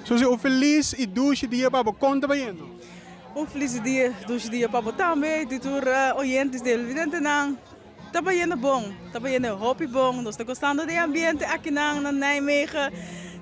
So, o feliz e doce dia para conta bem. Um feliz dia, dois dias para botar também, de tour oyentes dele, evidente não. Tá bem bom, tá bem hobby bom, nós estamos gostando do ambiente aqui na Nijmegen.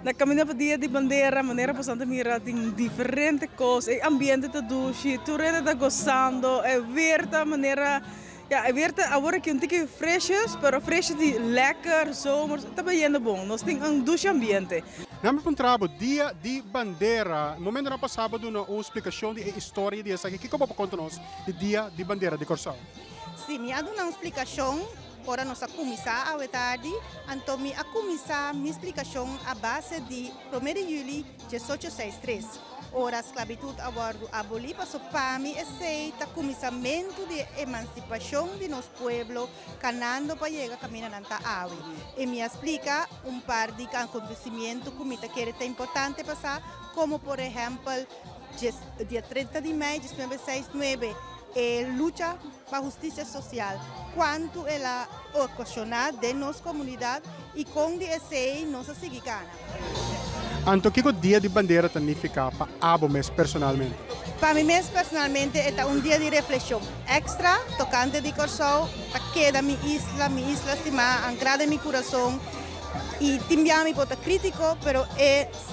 Na caminho para dia de bandeira, maneira para Santa Mira tem diferentes coisas, o ambiente tá doce, tu está gostando, é verde maneira, ja, é verde agora que um tique freshes, pero fresh de lekker, zomer, tá bem bom, nós temos doce ambiente. Nós encontramos dia de bandeira. No momento na passada, uma explicação de história de essa aqui. O que você conta nós de dia de bandeira de Corsão? Sim, me dá uma explicação para nossa comissão à tarde. Então, a comissão me explicação a base de 1 de julho de 1863. Ora, a esclavitud aboli, passou para mim esse comissamento de emancipação de nosso povo, canando para chegar caminhando na água. E me explica par de acontecimentos que é importante passar, como por exemplo, dia 30 de maio de 1969, luta para a justiça social, quanto ela ocasionou de nossa comunidade e com esse nossa cigana. Então, o que o dia de bandeira significa para Abo mesmo, personalmente? Para mim mesmo, personalmente, é dia de reflexão extra, tocante de coração, que da minha isla se ancrada em meu coração. E também pode ser crítico, mas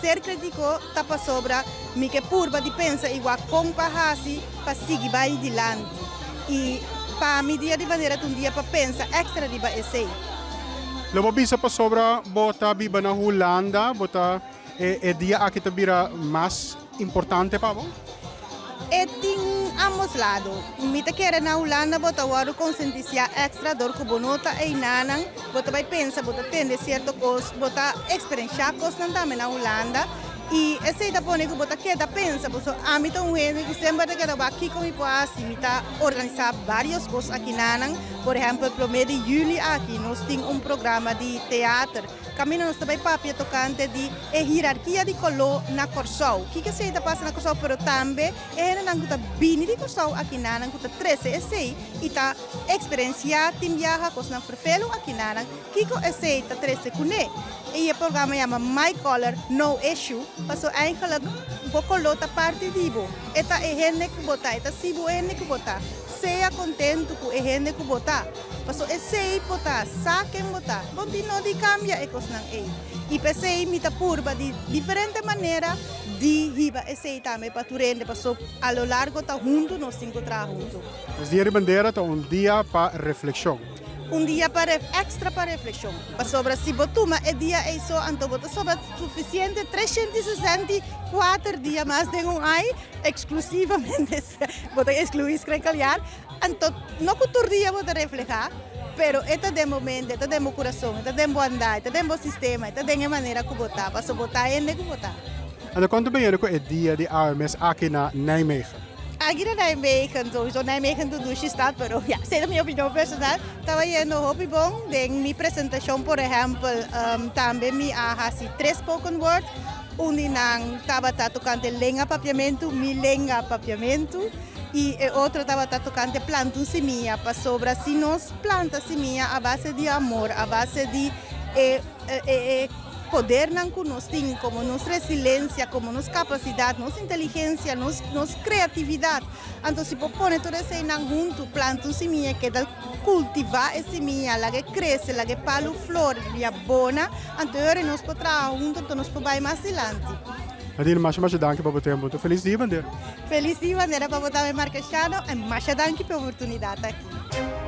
ser crítico está sobre mim que purba de pensar igual como para seguir bem adiante. E para mim, dia de bandeira é dia para pensar extra de esse. Logo, bisa pa sobra, bota biba na Holanda, bota dia aqui tabira mais importante para você? Tem ambos lados. Me quer na Holanda, bota o consciência extra do que bonota e nanang, bota vai pensar, bota tende certo coisa, bota experiência coisa também na Holanda. E esse da pone que bota que da pensa, bota a mim tão ruim que sempre que da aqui como posso, me tá organizar várias coisas aqui nanang. Por exemplo, no mês de julho aqui nós temos programa de teatro. Caminho nós também papia tocante de hierarquia de colo na Corsão. O que se está passando na Corsão, pero também é na que bini de Corsão aqui na que 13 esse e tá experiência tim viaja com na ferfelo aqui na que esse tá 13 cune. E o programa chama My Color No Issue, passou eigenlijk bocolo tá parte dibo. Eta é gente que botar, eta sibo é gente que botar. Seja contento com a gente que botar. Passou esse botar, saquem botar. Continua de cambia e coisa não. E pensei me tá purba de diferente maneira de riba esse também para tu rende passou a lo largo tá junto nós encontrar junto. O dia de bandeira é dia para reflexão. Dia para extra para reflexão. Sobre se botuma é dia é só então bota sobre suficiente 364 dias mais de ai exclusivamente bota excluir escrecalhar então não cultura dia bota reflejar pero esta de momento esta de meu coração esta de meu andar esta de meu sistema esta de maneira que botar para botar é que botar. Então quanto bem é o dia de AMS aqui na Nijmegen? Aqui na Nijmegen, sowieso Nijmegen do Dushi Stad, pero ja, sei da minha opinião personal, estava indo hobby bom, de minha apresentação, por exemplo, também me ahasi 3 spoken word, onde não estava tocando lenga papiamento, mi lenga papiamento, e outro estava tocando planta semilla, para sobre se nós planta semilla a base de amor, a base de poder não nós temos, como nossa resiliência, como nossa capacidade, nossa inteligência, nossa criatividade. Então, se põe tudo isso junto, planta semilla, que dá cultivar essa semilla, ela que cresce, ela que palo flor, ela é boa, então nós podemos trabalhar junto, então nós podemos ir mais adiante. Nadine, mais danke para o tempo. Feliz dia, bandeira. Feliz dia, bandeira, para botar minha marca Chano, e mais danke pela oportunidade aqui.